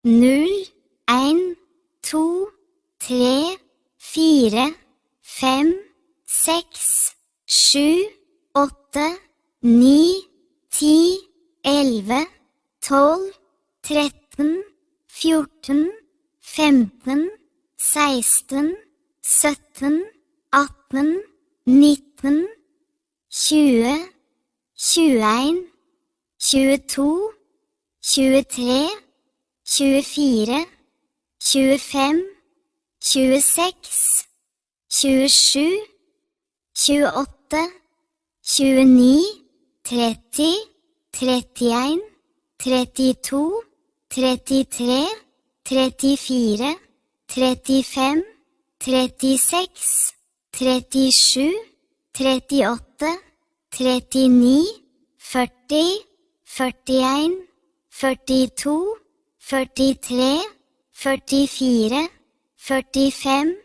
0, 1, 2, 3, 4, 5, 6, 7, 8, 9, 10, 11, 12, 13, 14, 15, 16, 17, 18, 19, 20, 21, 22, 23, 24, 25, 26, 27, 28, 29, 30, 31, 32, 33, 34, 35, 36, 37, 38, 39, 40, 41, 42, 43, 44, 45,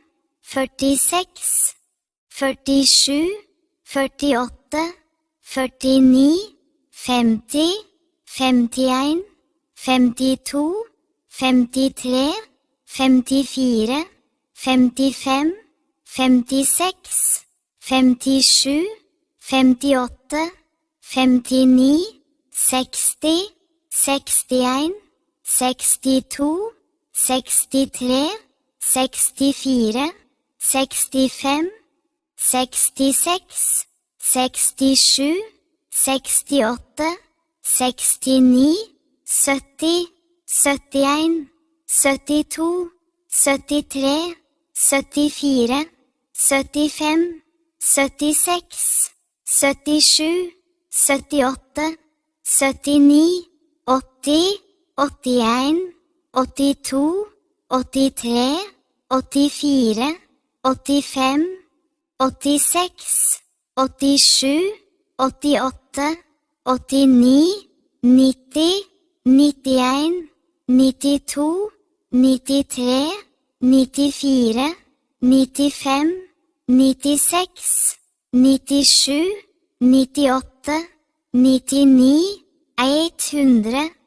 46, 47, 48, 49, 50, 51, 52, 53, 54, 55, 56, 57, 58, 59, 60, 61, 62, 63, 64, 65, 66, 67, 68, 69, 70, 71, 72, 73, 74, 75, 76, 77, 78, 79, 80, 81, 82, 83, 84, 85, 86, 87, 88, 89, 90, 91, 92, 93, 94, 95, 96, 97, 98, 99, 100.